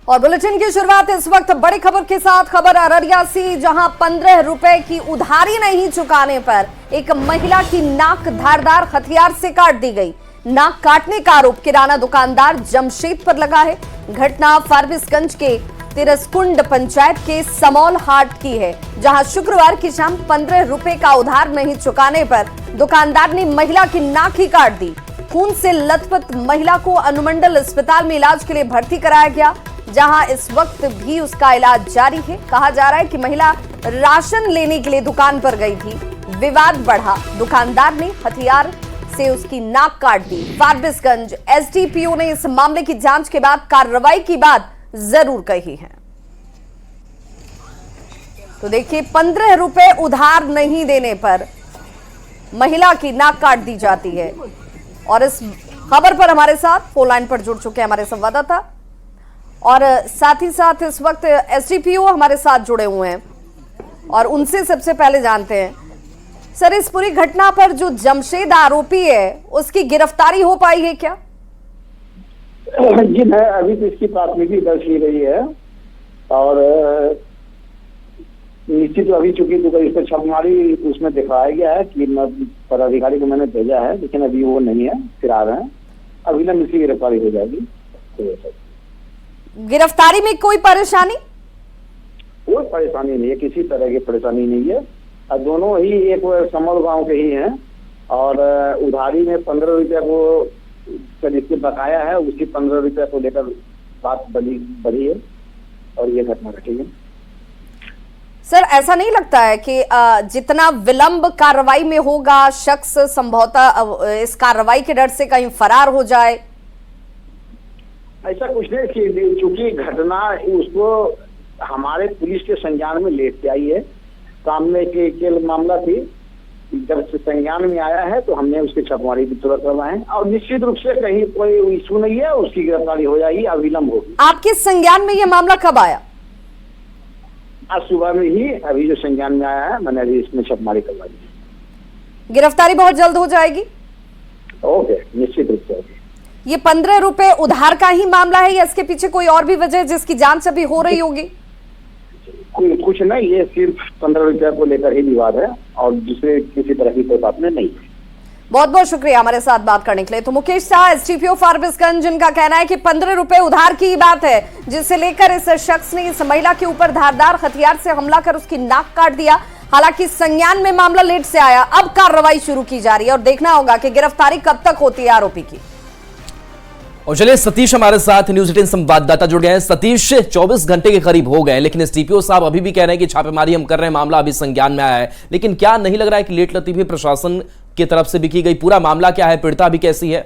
और बुलेटिन की शुरुआत इस वक्त बड़ी खबर के साथ। खबर अररिया से, जहां 15 रुपए की उधारी नहीं चुकाने पर एक महिला की नाक धारदार हथियार से काट दी गई। नाक काटने का आरोप किराना दुकानदार जमशेद पर लगा है। घटना फारबिसगंज के तिरसकुंड पंचायत के समौल हाट की है, जहां शुक्रवार की शाम 15 रुपए का उधार नहीं चुकाने पर दुकानदार ने महिला की नाक ही काट दी। खून से लथपथ महिला को अनुमंडल अस्पताल में इलाज के लिए भर्ती कराया गया, जहां इस वक्त भी उसका इलाज जारी है। कहा जा रहा है कि महिला राशन लेने के लिए दुकान पर गई थी। विवाद बढ़ा, दुकानदार ने हथियार से उसकी नाक काट दी। फारबिसगंज एसडीपीओ ने इस मामले की जांच के बाद कार्रवाई की बात जरूर कही है। तो देखिए, 15 रुपए उधार नहीं देने पर महिला की नाक काट दी जाती है। और इस खबर पर हमारे साथ फोन लाइन पर जुड़ चुके हैं हमारे संवाददाता, और साथ ही साथ इस वक्त एसडीपीओ हमारे साथ जुड़े हुए हैं, और उनसे सबसे पहले जानते हैं सर, इस पूरी घटना पर जो जमशेद आरोपी है उसकी गिरफ्तारी हो पाई है क्या? जी मैं अभी तो इसकी प्राथमिकी दर्ज की गई है, और निश्चित अभी चूंकि तो इस पर छापेमारी उसमें दिखाया गया है कि पदाधिकारी को मैंने भेजा है, लेकिन अभी वो नहीं है, फिर आ रहे हैं। अभी इसकी गिरफ्तारी हो जाएगी। गिरफ्तारी में कोई परेशानी? कोई परेशानी नहीं है, किसी तरह की परेशानी नहीं है। और दोनों ही एक समल गांव के ही हैं, और उधारी में 15 रुपया को जिसके बकाया है, उसी 15 रुपया को लेकर बात बढ़ी है, और ये घटना घटी है। सर, ऐसा नहीं लगता है कि जितना विलंब कार्रवाई में होगा, शख्स संभवतः इस कार्रवाई के डर से कहीं फरार हो जाए? ऐसा कुछ नहीं, चूंकि घटना उसको हमारे पुलिस के संज्ञान में लेके आई है। सामने के मामला थी, जब से संज्ञान में आया है तो हमने उसकी छापेमारी भी तुरंत करवाए, और निश्चित रूप से कहीं कोई इशू नहीं है, उसकी गिरफ्तारी हो जाएगी, अविलंब होगी। आपके संज्ञान में यह मामला कब आया? आज सुबह में ही, अभी जो संज्ञान में आया है, मैंने अभी इसमें छापेमारी करवाई है। गिरफ्तारी बहुत जल्द हो जाएगी? ओके, निश्चित रूप से। ये 15 रुपए उधार का ही मामला है या इसके पीछे कोई और भी वजह जिसकी जांच अभी हो रही होगी? कुछ नहीं, ये सिर्फ 15 रुपया को लेकर ही विवाद है, और दूसरे किसी तरह की कोई बात नहीं है। बहुत बहुत शुक्रिया हमारे साथ बात करने के लिए। तो मुकेश शाह, एसडीपीओ फारबिसगंज, जिनका कहना है कि 15 रुपए उधार की बात है, जिसे लेकर इस शख्स ने इस महिला के ऊपर धारदार हथियार से हमला कर उसकी नाक काट दिया। हालांकि संज्ञान में मामला लेट से आया, अब कार्रवाई शुरू की जा रही है, और देखना होगा कि गिरफ्तारी कब तक होती है आरोपी की। और चलिए, सतीश हमारे साथ न्यूज 18 संवाददाता जुड़ गए हैं। सतीश, 24 घंटे के करीब हो गए, लेकिन एसडीपीओ साहब अभी भी कह रहे हैं कि छापेमारी हम कर रहे हैं, मामला अभी संज्ञान में आया है, लेकिन क्या नहीं लग रहा है कि लेट लतीफी प्रशासन की तरफ से भी की गई? पूरा मामला क्या है, पीड़िता अभी कैसी है?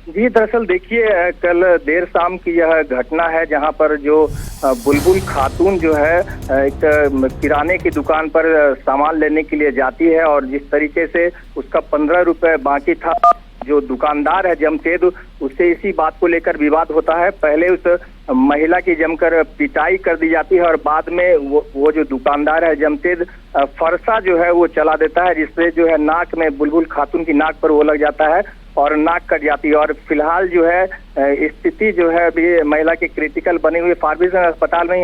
जी, दरअसल देखिए, कल देर शाम की यह घटना है, जहां पर जो बुलबुल खातून जो है एक किराने की दुकान पर सामान लेने के लिए जाती है, और जिस तरीके से उसका 15 रुपए बाकी था, जो दुकानदार है जमशेद, उससे इसी बात को लेकर विवाद होता है। पहले उस महिला की जमकर पिटाई कर दी जाती है, और बाद में वो जो दुकानदार है जमशेद फरसा जो है वो चला देता है, जिससे जो है नाक में, बुलबुल खातून की नाक पर वो लग जाता है और नाक कट जाती है। और फिलहाल जो है स्थिति जो है अभी महिला की क्रिटिकल बनी हुई फारबिसगंज अस्पताल में ही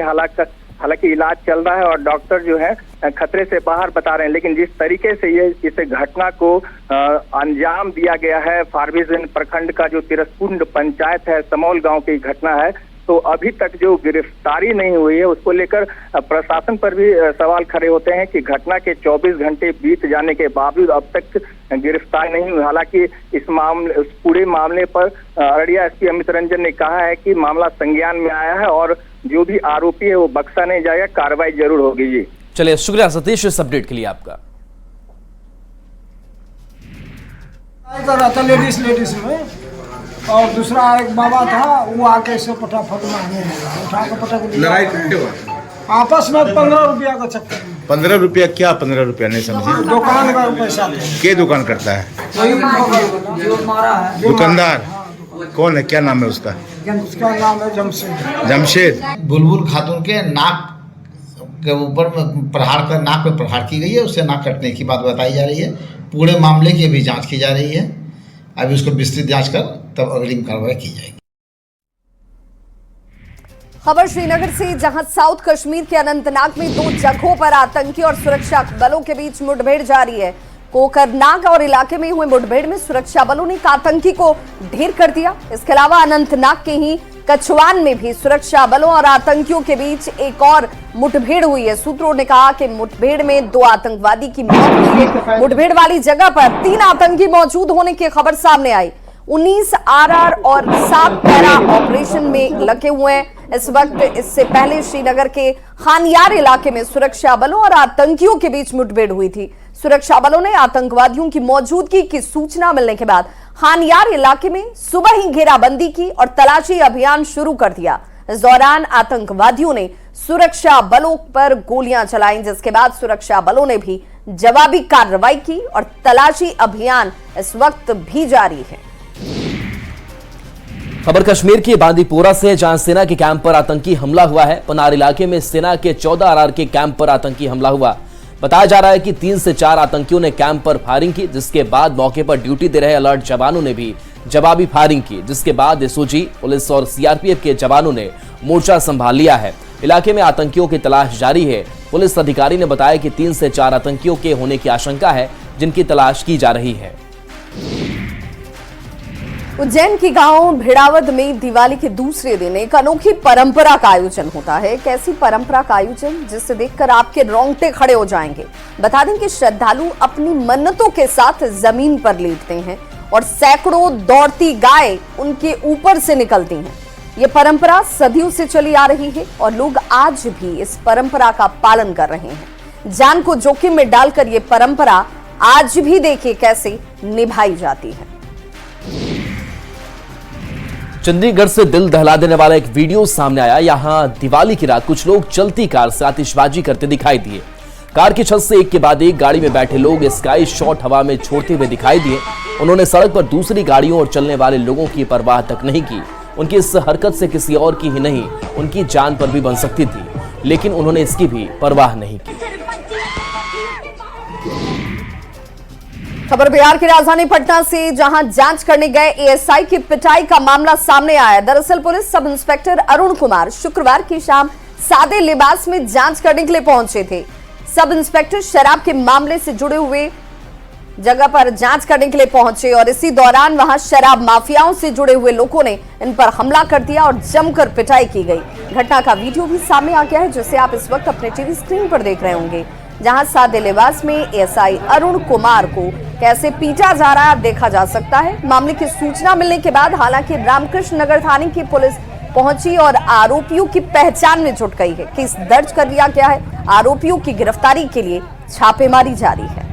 हालांकि इलाज चल रहा है, और डॉक्टर जो है खतरे से बाहर बता रहे हैं। लेकिन जिस तरीके से ये इस घटना को अंजाम दिया गया है, फारबिसगंज प्रखंड का जो तिरसकुंड पंचायत है, समौल गांव की घटना है, तो अभी तक जो गिरफ्तारी नहीं हुई है, उसको लेकर प्रशासन पर भी सवाल खड़े होते हैं कि घटना के 24 घंटे बीत जाने के बावजूद अब तक गिरफ्तारी नहीं हुई। हालांकि इस पूरे मामले पर अररिया एसपी अमित रंजन ने कहा है कि मामला संज्ञान में आया है, और जो भी आरोपी है वो बख्शा नहीं जाएगा, कार्रवाई जरूर होगी। जी चलिए, शुक्रिया सतीश इस अपडेट के लिए आपका। लेडीज में, और दूसरा एक बाबा था, वो आके से पटाफट मारने लगा, उठा के पटक दिया आपस में। 15 रुपया का चक्कर। 15 रुपया क्या? 15 रुपया नहीं समझे। दुकान का पैसा के दुकान करता है? दुकानदार कौन है, क्या नाम है उसका? उसका नाम है जमशेद। जमशेद। बुलबुल खातून के नाक के ऊपर नाक पे प्रहार की गई है, उससे नाक कटने की बात बताई जा रही है। पूरे मामले की अभी जांच की जा रही है, अभी उसको विस्तृत जांच कर तब अग्रिम कार्रवाई की जाएगी। खबर श्रीनगर से, जहां साउथ कश्मीर के अनंतनाग में 2 जगहों पर आतंकी और सुरक्षा बलों के बीच मुठभेड़ जारी है। कोकरनाग और इलाके में हुए मुठभेड़ में सुरक्षा बलों ने एक आतंकी को ढेर कर दिया। इसके अलावा अनंतनाग के ही कछवान में भी सुरक्षा बलों और आतंकियों के बीच एक और मुठभेड़ हुई है। सूत्रों ने कहा कि मुठभेड़ में 2 आतंकवादी की मौत हुई है। मुठभेड़ वाली जगह पर 3 आतंकी मौजूद होने की खबर सामने आई। 19 आरआर और 7 पैरा ऑपरेशन में लगे हुए हैं इस वक्त। इससे पहले श्रीनगर के खानियार इलाके में सुरक्षा बलों और आतंकियों के बीच मुठभेड़ हुई थी। सुरक्षा बलों ने आतंकवादियों की मौजूदगी की सूचना मिलने के बाद खानियार इलाके में सुबह ही घेराबंदी की और तलाशी अभियान शुरू कर दिया। इस दौरान आतंकवादियों ने सुरक्षा बलों पर गोलियां चलाई, जिसके बाद सुरक्षा बलों ने भी जवाबी कार्रवाई की और तलाशी अभियान इस वक्त भी जारी है। खबर कश्मीर के बांदीपोरा से, जहां सेना के कैंप पर आतंकी हमला हुआ है। पनार इलाके में सेना के 14 आरआर के कैंप पर आतंकी हमला हुआ। बताया जा रहा है कि 3 से 4 आतंकियों ने कैंप पर फायरिंग की, जिसके बाद मौके पर ड्यूटी दे रहे अलर्ट जवानों ने भी जवाबी फायरिंग की, जिसके बाद एसओजी, पुलिस और सीआरपीएफ के जवानों ने मोर्चा संभाल लिया है। इलाके में आतंकियों की तलाश जारी है। पुलिस अधिकारी ने बताया कि 3 से 4 आतंकियों के होने की आशंका है, जिनकी तलाश की जा रही है। उज्जैन की गांव भिड़ावद में दिवाली के दूसरे दिन एक अनोखी परंपरा का आयोजन होता है। एक ऐसी परंपरा का आयोजन जिसे देखकर आपके रोंगटे खड़े हो जाएंगे। बता दें कि श्रद्धालु अपनी मन्नतों के साथ जमीन पर लेटते हैं और सैकड़ों दौड़ती गाय उनके ऊपर से निकलती हैं। ये परंपरा सदियों से चली आ रही है और लोग आज भी इस परंपरा का पालन कर रहे हैं। जान को जोखिम में डालकर ये परंपरा आज भी देखिए कैसे निभाई जाती है। चंडीगढ़ से दिल दहला देने वाला एक वीडियो सामने आया। यहां दिवाली की रात कुछ लोग चलती कार से आतिशबाजी करते दिखाई दिए। कार की छत से एक के बाद एक गाड़ी में बैठे लोग स्काई शॉट हवा में छोड़ते हुए दिखाई दिए। उन्होंने सड़क पर दूसरी गाड़ियों और चलने वाले लोगों की परवाह तक नहीं की। उनकी इस हरकत से किसी और की ही नहीं, उनकी जान पर भी बन सकती थी, लेकिन उन्होंने इसकी भी परवाह नहीं की। खबर बिहार की राजधानी पटना से, जहां जांच करने गए एएसआई की पिटाई का मामला सामने आया। दरअसल police sub inspector Arun Kumar शुक्रवार की शाम सादे लिबास में जांच करने के लिए पहुंचे थे। सब इंस्पेक्टर शराब के मामले से जुड़े हुए जगह पर जांच करने के लिए पहुंचे और इसी दौरान वहां शराब माफियाओं से जुड़े हुए लोगों ने इन पर हमला कर दिया और जमकर पिटाई की गई। घटना का वीडियो भी सामने आ गया है, जिसे आप इस वक्त अपने टीवी स्क्रीन पर देख रहे होंगे, जहां सादे लिबास में एएसआई अरुण कुमार को कैसे पीटा जा रहा है देखा जा सकता है। मामले की सूचना मिलने के बाद हालांकि रामकृष्ण नगर थाने की पुलिस पहुंची और आरोपियों की पहचान में जुट गई है। केस दर्ज कर लिया गया है। आरोपियों की गिरफ्तारी के लिए छापेमारी जारी है।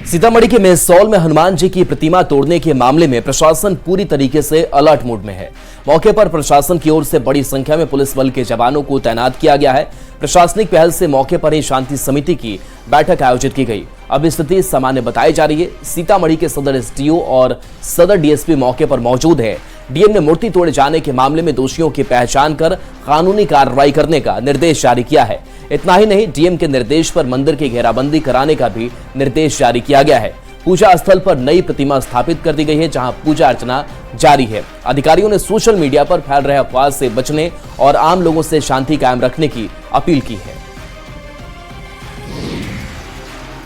सीतामढ़ी के मेहसौल में हनुमान जी की प्रतिमा तोड़ने के मामले में प्रशासन पूरी तरीके से अलर्ट मोड में है। मौके पर प्रशासन की ओर से बड़ी संख्या में पुलिस बल के जवानों को तैनात किया गया है। प्रशासनिक पहल से मौके पर ही शांति समिति की बैठक आयोजित की गई। अब स्थिति सामान्य बताई जा रही है। सीतामढ़ी के सदर एसडीओ और सदर डीएसपी मौके पर मौजूद है। डीएम ने मूर्ति तोड़े जाने के मामले में दोषियों की पहचान कर कानूनी कार्रवाई करने का निर्देश जारी किया है। इतना ही नहीं, डीएम के निर्देश पर मंदिर की घेराबंदी कराने का भी निर्देश जारी किया गया है। पूजा स्थल पर नई प्रतिमा स्थापित कर दी गई है, जहां पूजा अर्चना जारी है। अधिकारियों ने सोशल मीडिया पर फैल रहे अफवाह से बचने और आम लोगों से शांति कायम रखने की अपील की है।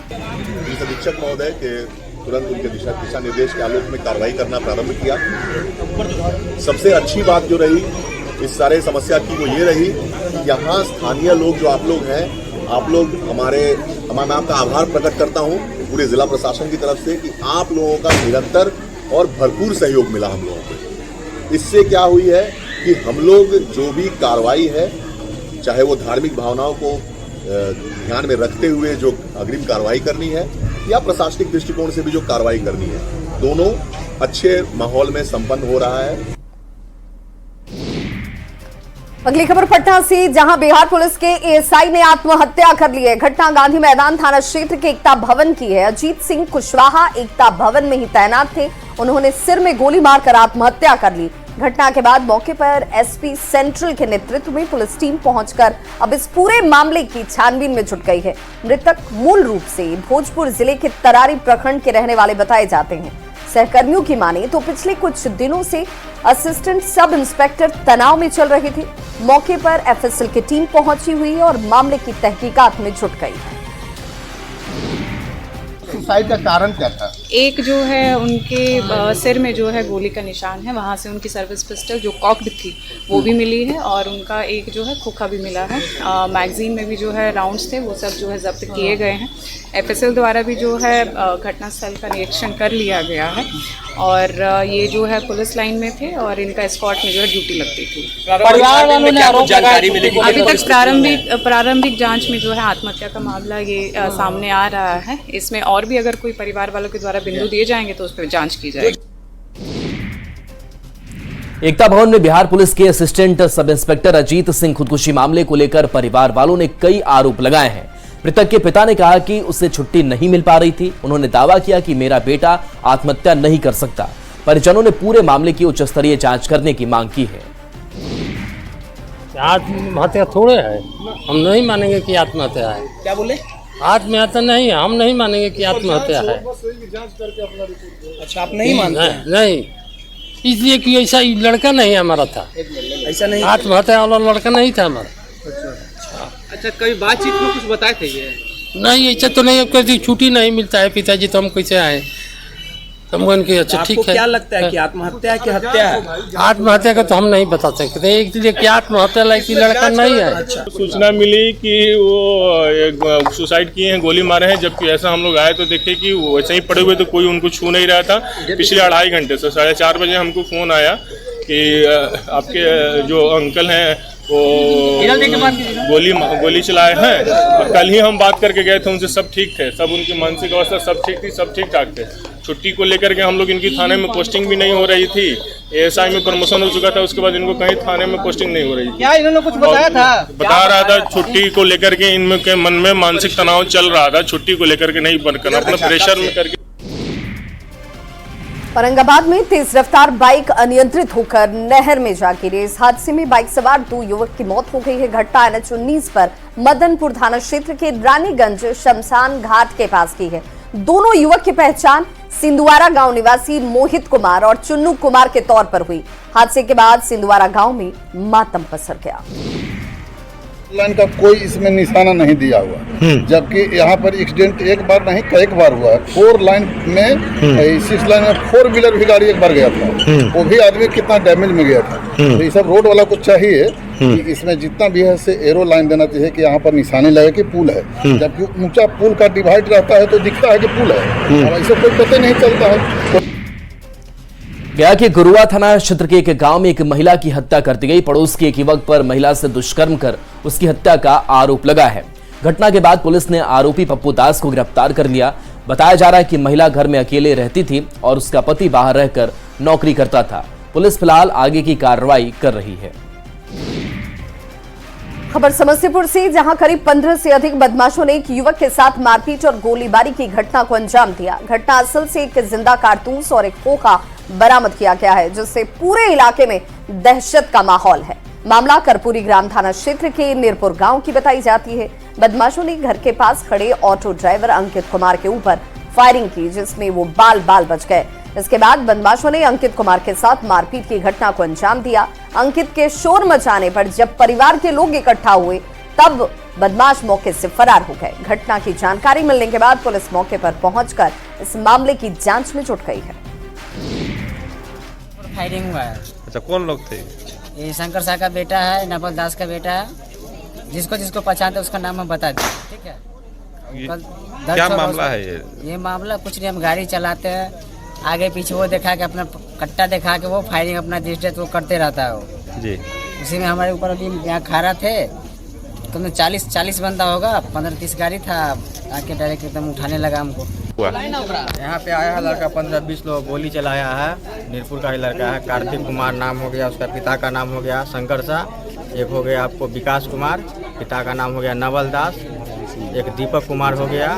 पुलिस अधीक्षक महोदय के तुरंत उनके दिशा निर्देश के आलोक में कार्रवाई करना प्रारंभ किया। सबसे अच्छी बात जो रही इस सारे समस्या की वो ये रही, यहाँ स्थानीय लोग जो आप लोग हैं, आप लोग मैं आपका आभार प्रकट करता हूँ पूरे जिला प्रशासन की तरफ से कि आप लोगों का निरंतर और भरपूर सहयोग मिला हम लोगों को। इससे क्या हुई है कि हम लोग जो भी कार्रवाई है, चाहे वो धार्मिक भावनाओं को ध्यान में रखते हुए जो अग्रिम कार्रवाई करनी है या प्रशासनिक दृष्टिकोण से भी जो कार्रवाई करनी है, दोनों अच्छे माहौल में संपन्न हो रहा है। अगली खबर पटना से, जहां बिहार पुलिस के एएसआई ने आत्महत्या कर ली है। घटना गांधी मैदान थाना क्षेत्र के एकता भवन की है। अजीत सिंह कुशवाहा एकता भवन में ही तैनात थे। उन्होंने सिर में गोली मारकर आत्महत्या कर ली। घटना के बाद मौके पर एसपी सेंट्रल के नेतृत्व में पुलिस टीम पहुंचकर अब इस पूरे मामले की छानबीन में जुट गई है। मृतक मूल रूप से भोजपुर जिले के तरारी प्रखंड के रहने वाले बताए जाते हैं। सहकर्मियों की माने तो पिछले कुछ दिनों से असिस्टेंट सब इंस्पेक्टर तनाव में चल रहे थे। मौके पर एफएसएल की टीम पहुंची हुई और मामले की तहकीकात में जुट गई है। सुसाइड का कारण क्या था? एक जो है उनके सिर में जो है गोली का निशान है, वहाँ से उनकी सर्विस पिस्टल जो कॉक्ड थी वो भी मिली है और उनका एक जो है खोखा भी मिला है। मैगजीन में भी जो है राउंड्स थे वो सब जो है जब्त किए गए हैं। एफएसएल द्वारा भी जो है घटनास्थल का निरीक्षण कर लिया गया है और ये जो है पुलिस लाइन में थे और इनका एस्कॉर्ट में जो है ड्यूटी लगती थी। परिवार वालों ने आरोप जानकारी मिलेगी? अभी तक प्रारंभिक जांच में जो है आत्महत्या का मामला ये सामने आ रहा है। इसमें और भी अगर कोई परिवार वालों के द्वारा बिंदु दिए जाएंगे तो उस पर जांच की जाएगी। एकता भवन में बिहार पुलिस के assistant sub inspector Ajit Singh खुदकुशी मामले को लेकर परिवार वालों ने कई आरोप लगाए हैं। मृतक के पिता ने कहा कि उसे छुट्टी नहीं मिल पा रही थी। उन्होंने दावा किया कि मेरा बेटा आत्महत्या नहीं कर सकता। परिजनों ने पूरे मामले की उच्च स्तरीय जांच करने की मांग की है। आत्महत्या थोड़े है, हम नहीं मानेंगे कि आत्महत्या है। क्या बोले? आत्महत्या नहीं है, हम नहीं मानेंगे कि आत्महत्या है। अच्छा, आप नहीं मानते? नहीं, इसलिए कि ऐसा लड़का नहीं हमारा था। ऐसा नहीं, आत्महत्या वाला लड़का नहीं था हमारा। अच्छा, कभी बातचीत में कुछ बताए थे ये? नहीं, ऐसा तो नहीं। कभी छुट्टी नहीं मिलता है पिताजी, तो हम कैसे आए? हम उनके अच्छा ठीक है। क्या लगता है कि आत्महत्या है कि हत्या है? आत्महत्या का तो हम नहीं बता सकते, इसलिए कि आत्महत्या लायक लड़का नहीं है। अच्छा, सूचना मिली कि वो सुसाइड किए हैं, गोली मारे हैं। जबकि ऐसा हम लोग आए तो देखे कि वो वैसे ही पड़े हुए, तो कोई उनको छू नहीं रहा था। पिछले 2.5 घंटे से 4:30 बजे हमको फोन आया कि आपके जो अंकल हैं वो गोली चलाए हैं। और कल ही हम बात करके गए थे उनसे, सब ठीक थे, सब उनकी मानसिक अवस्था सब ठीक थी, सब ठीक ठाक थे। छुट्टी को लेकर के हम लोग, इनकी थाने में पोस्टिंग भी नहीं हो रही थी। एएसआई में प्रमोशन हो चुका था, उसके बाद इनको कहीं थाने में पोस्टिंग नहीं हो रही थी। क्या इन्होंने कुछ बताया था? बता रहा था छुट्टी को लेकर के इनमें के मन में मानसिक तनाव चल रहा था, छुट्टी को लेकर के नहीं बनकर अपना प्रेशर में करके। औरंगाबाद में तेज रफ्तार बाइक अनियंत्रित होकर नहर में जा गिरी। इस हादसे में बाइक सवार 2 युवक की मौत हो गई है। घटना NH-19 पर मदनपुर थाना क्षेत्र के रानीगंज शमशान घाट के पास की है। दोनों युवक की पहचान सिंधुवारा गांव निवासी मोहित कुमार और चुन्नू कुमार के तौर पर हुई। हादसे के बाद सिंधुवारा गांव में मातम पसर गया। लाइन का कोई इसमें निशाना नहीं दिया हुआ, जबकि यहाँ पर एक्सीडेंट एक बार नहीं कई बार हुआ है। 4 लाइन में 6 लाइन में 4 व्हीलर भी गाड़ी एक बार गया था, वो भी आदमी कितना डैमेज में गया था। तो ये सब रोड वाला को चाहिए कि इसमें जितना भी है से एरो लाइन देना चाहिए कि यहाँ पर निशानी लगे कि पुल है। जबकि ऊंचा पुल का डिवाइड रहता है तो दिखता है कि पुल है, और ऐसे कोई पता नहीं चलता है। गया के गुरुआ थाना क्षेत्र के एक गांव में एक महिला की हत्या कर दी गई। पड़ोस के एक युवक पर महिला से दुष्कर्म कर उसकी हत्या का आरोप लगा है। घटना के बाद पुलिस ने आरोपी पप्पू दास को गिरफ्तार कर लिया। बताया जा रहा है कि महिला घर में अकेले रहती थी और उसका पति बाहर रहकर नौकरी करता था। पुलिस फिलहाल आगे की कार्रवाई कर रही है। खबर समस्तीपुर से, जहां करीब 15 से अधिक बदमाशों ने एक युवक के साथ मारपीट और गोलीबारी की घटना को अंजाम दिया। घटना असल से एक जिंदा कारतूस और एक खोखा बरामद किया गया है, जिससे पूरे इलाके में दहशत का माहौल है। मामला कर्पूरी ग्राम थाना क्षेत्र के नीरपुर गांव की बताई जाती है। बदमाशों ने घर के पास खड़े ऑटो ड्राइवर अंकित कुमार के ऊपर फायरिंग की, जिसमें वो बाल बच गए। इसके बाद बदमाशों ने अंकित कुमार के साथ मारपीट की घटना को अंजाम दिया। अंकित के शोर मचाने पर जब परिवार के लोग इकट्ठा हुए तब बदमाश मौके से फरार हो गए। घटना की जानकारी मिलने के बाद पुलिस मौके पर पहुंचकर इस मामले की जांच में जुट गई है। फायरिंग हुआ है। अच्छा, कौन लोग थे? ये शंकर शाह का बेटा है, नवल दास का बेटा है। जिसको पहचानते उसका नाम हम बता दें, ठीक है? क्या मामला है ये मामला कुछ नहीं, हम गाड़ी चलाते हैं, आगे पीछे वो देखा कि अपना कट्टा देखा कि वो फायरिंग अपना जिस वो करते रहता है वो जी। उसी में हमारे ऊपर अभी यहाँ खड़ा थे, तो 40 बंदा होगा, 15-30 गाड़ी था, आके डायरेक्ट एकदम उठाने लगा हमको। यहाँ पे आया है लड़का, 15-20 लोग गोली चलाया है। नीरपुर का ही लड़का है, कार्तिक कुमार नाम हो गया, उसका पिता का नाम हो गया शंकर शाह, एक हो गया आपको विकास कुमार, पिता का नाम हो गया नवल दास, एक दीपक कुमार हो गया,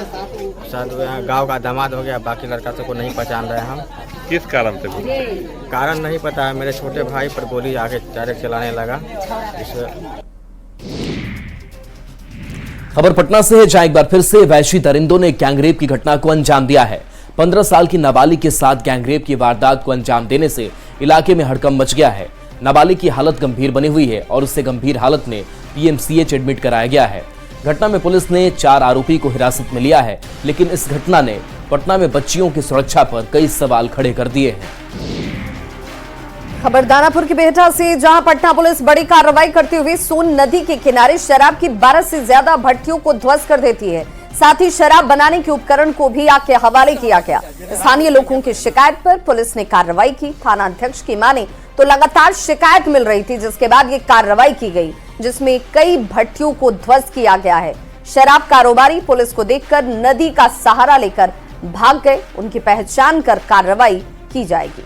शायद गांव का दामाद हो गया। बाकी लड़का सबको नहीं पहचान रहे हम। किस कारण से? कारण नहीं पता है। मेरे छोटे भाई पर गोली आगे डायरेक्ट चलाने लगा। खबर पटना से है, जहां एक बार फिर से वैशी दरिंदों ने गैंगरेप की घटना को अंजाम दिया है। 15 साल की नाबालिग के साथ गैंगरेप की वारदात को अंजाम देने से इलाके में हड़कंप मच गया है। नाबालिग की हालत गंभीर बनी हुई है और उसे गंभीर हालत में पीएमसीएच एडमिट कराया गया है। घटना में पुलिस ने 4 आरोपी को हिरासत में लिया है, लेकिन इस घटना ने पटना में बच्चियों की सुरक्षा पर कई सवाल खड़े कर दिए हैं। खबर दानापुर की बेहटा से, जहां पटना पुलिस बड़ी कार्रवाई करते हुए सोन नदी के किनारे शराब की 12 से ज्यादा भट्टियों को ध्वस्त कर देती है। साथ ही शराब बनाने के उपकरण को भी आग के हवाले किया गया। स्थानीय लोगों की शिकायत पर पुलिस ने कार्रवाई की। थाना अध्यक्ष की माने तो लगातार शिकायत मिल रही थी, जिसके बाद ये कार्रवाई की गई, जिसमें कई भट्टियों को ध्वस्त किया गया है। शराब कारोबारी पुलिस को देखकर नदी का सहारा लेकर भाग गए। उनकी पहचान कर कार्रवाई की जाएगी।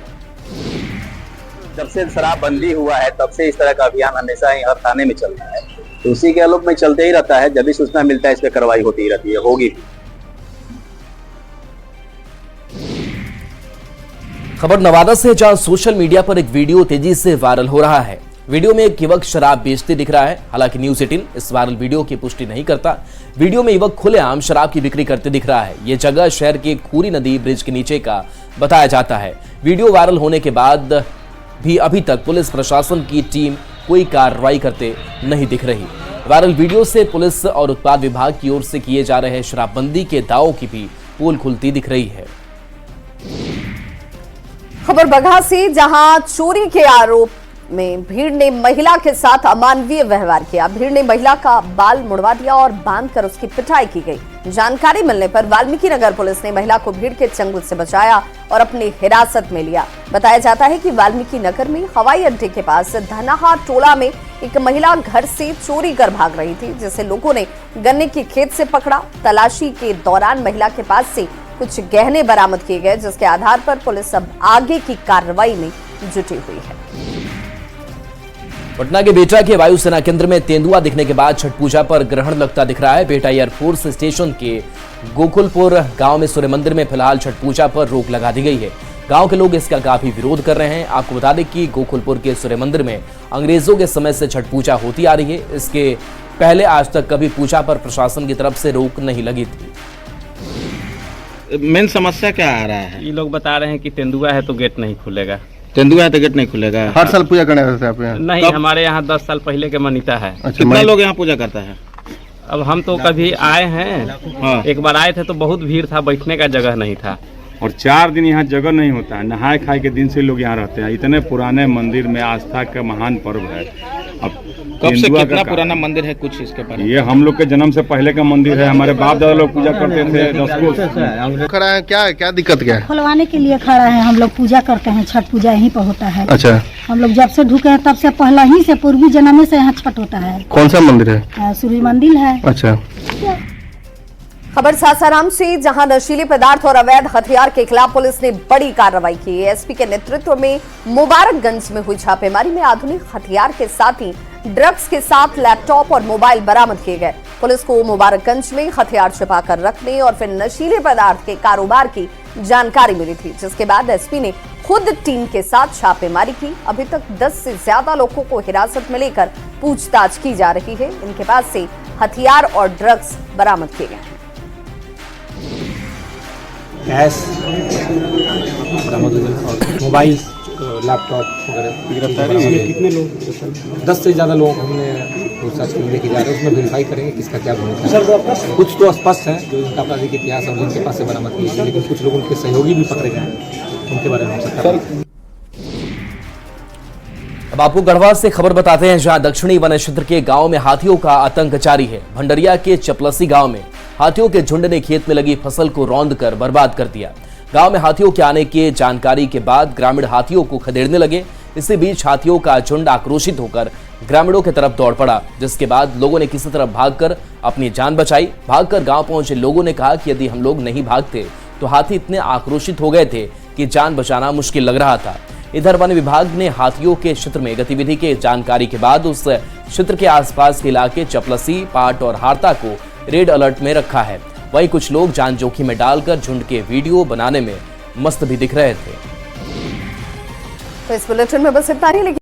जब से शराबबंदी हुआ है तब से इस तरह का अभियान हमेशा ही हर थाने में चल रहा है, तो उसी के आलोक में चलते ही रहता है। जब भी सूचना मिलता है इस पर कार्रवाई होती ही रहती है, होगी। खबर नवादा से, जहां सोशल मीडिया पर एक वीडियो तेजी से वायरल हो रहा है। वीडियो में एक युवक शराब बेचते दिख रहा है। हालांकि न्यूज़ 18 इस वायरल वीडियो की पुष्टि नहीं करता। वीडियो में युवक खुलेआम शराब की बिक्री करते दिख रहा है। यह जगह शहर के खूरी नदी ब्रिज के नीचे का बताया जाता है। वीडियो वायरल होने के बाद भी अभी तक पुलिस प्रशासन की टीम कोई कार्रवाई करते नहीं दिख रही। वायरल वीडियो से पुलिस और उत्पाद विभाग की ओर से किए जा रहे शराबबंदी के दावों की भी पोल खुलती दिख रही है। खबर बगहा से, जहां चोरी के आरोप में भीड़ ने महिला के साथ अमानवीय व्यवहार किया। भीड़ ने महिला का बाल मुड़वा दिया और बांधकर उसकी पिटाई की गई। जानकारी मिलने पर वाल्मीकि नगर पुलिस ने महिला को भीड़ के चंगुल से बचाया और अपनी हिरासत में लिया। बताया जाता है कि वाल्मीकि नगर में हवाई अड्डे के पास धनाहा टोला में एक महिला घर से चोरी कर भाग रही थी, जिसे लोगों ने गन्ने के खेत से पकड़ा। तलाशी के दौरान महिला के पास से कुछ गहने बरामद किए गए, जिसके आधार पर पुलिस अब आगे की कार्रवाई में जुटी हुई है। पटना के बेटा के वायुसेना केंद्र में तेंदुआ दिखने के बाद छठ पूजा पर ग्रहण लगता दिख रहा है। बेटा एयरफोर्स स्टेशन के गोकुलपुर गांव में सूर्य मंदिर में फिलहाल छठ पूजा पर रोक लगा दी गई है। गांव के लोग इसका काफी विरोध कर रहे हैं। आपको बता दें कि गोकुलपुर के सूर्य मंदिर में अंग्रेजों के समय से छठ पूजा होती आ रही है। इसके पहले आज तक कभी पूजा पर प्रशासन की तरफ से रोक नहीं लगी थी। मेन समस्या क्या आ रहा है? ये लोग बता रहे हैं कि तेंदुआ है तो गेट नहीं खुलेगा। तेंदुआ है तो गेट नहीं खुलेगा। हर साल पूजा करने वैसे आप यहाँ? नहीं, हमारे यहाँ 10 साल पहले के मान्यता है। अच्छा, कितना लोग यहाँ पूजा करता है? अब हम तो कभी आए हैं, एक बार आए थे तो बहुत भीड़ था, बैठने का जगह नहीं था। और 4 दिन यहाँ जगह नहीं होता है। नहाए खाए के दिन से लोग यहाँ रहते हैं। इतने पुराने मंदिर में आस्था का महान पर्व है। अब कब से कितना पुराना मंदिर है, कुछ इसके बारे में? ये हम लोग के जन्म से पहले का मंदिर है। हमारे बाप दादा लोग पूजा करते थे। 10 खड़ा है, क्या दिक्कत क्या है? खुलवाने के लिए खड़ा है। हम लोग पूजा करते हैं, छठ पूजा यहीं पर होता है। अच्छा, हम लोग जब से ढुके हैं तब से पहला ही से पूर्वी जन्म से यहाँ छठ होता है। कौन सा मंदिर है? सूर्य मंदिर है। अच्छा। खबर सासाराम से, जहां नशीले पदार्थ और अवैध हथियार के खिलाफ पुलिस ने बड़ी कार्रवाई की। एसपी के नेतृत्व में मुबारकगंज में हुई छापेमारी में आधुनिक हथियार के साथ ही ड्रग्स के साथ लैपटॉप और मोबाइल बरामद किए गए। पुलिस को मुबारकगंज में हथियार छिपाकर रखने और फिर नशीले पदार्थ के कारोबार की जानकारी मिली थी, जिसके बाद एसपी ने खुद टीम के साथ छापेमारी की। अभी तक 10 से ज्यादा लोगों को हिरासत में लेकर पूछताछ की जा रही है। इनके पास से हथियार और ड्रग्स बरामद किए गए। कैश बरामद हुए और मोबाइल, लैपटॉप वगैरह गिरफ्तारी हुई है। कितने लोग? 10 से ज़्यादा लोगों को हमने पूछताछ के लिए लेके जा रहे हैं। उसमें वेरीफाई करेंगे किसका क्या भूमिका है। कुछ तो स्पष्ट है जो इनका आपराधिक इतिहास और जिनके पास से बरामद किए गए, लेकिन कुछ लोग उनके सहयोगी भी पकड़े गए, उनके बारे में हम सब। अब आपको गढ़वा से खबर बताते हैं, जहां दक्षिणी वन क्षेत्र के गांव में हाथियों का आतंक जारी है। भंडरिया के चपलसी गांव में हाथियों के झुंड ने खेत में लगी फसल को रौंद कर बर्बाद कर दिया। गांव में हाथियों के आने की जानकारी के बाद ग्रामीण हाथियों को खदेड़ने लगे। इसी बीच हाथियों का झुंड आक्रोशित होकर ग्रामीणों की तरफ दौड़ पड़ा, जिसके बाद लोगों ने किसी तरफ भागकर अपनी जान बचाई। भागकर गांव पहुंचे लोगों ने कहा कि यदि हम लोग नहीं भागते तो हाथी इतने आक्रोशित हो गए थे कि जान बचाना मुश्किल लग रहा था। इधर वन विभाग ने हाथियों के क्षेत्र में गतिविधि की जानकारी के बाद उस क्षेत्र के आसपास के इलाके चपलसी, पाट और हारता को रेड अलर्ट में रखा है। वहीं कुछ लोग जान जोखिम में डालकर झुंड के वीडियो बनाने में मस्त भी दिख रहे थे। तो इस बुलेटिन में बस इतना ही।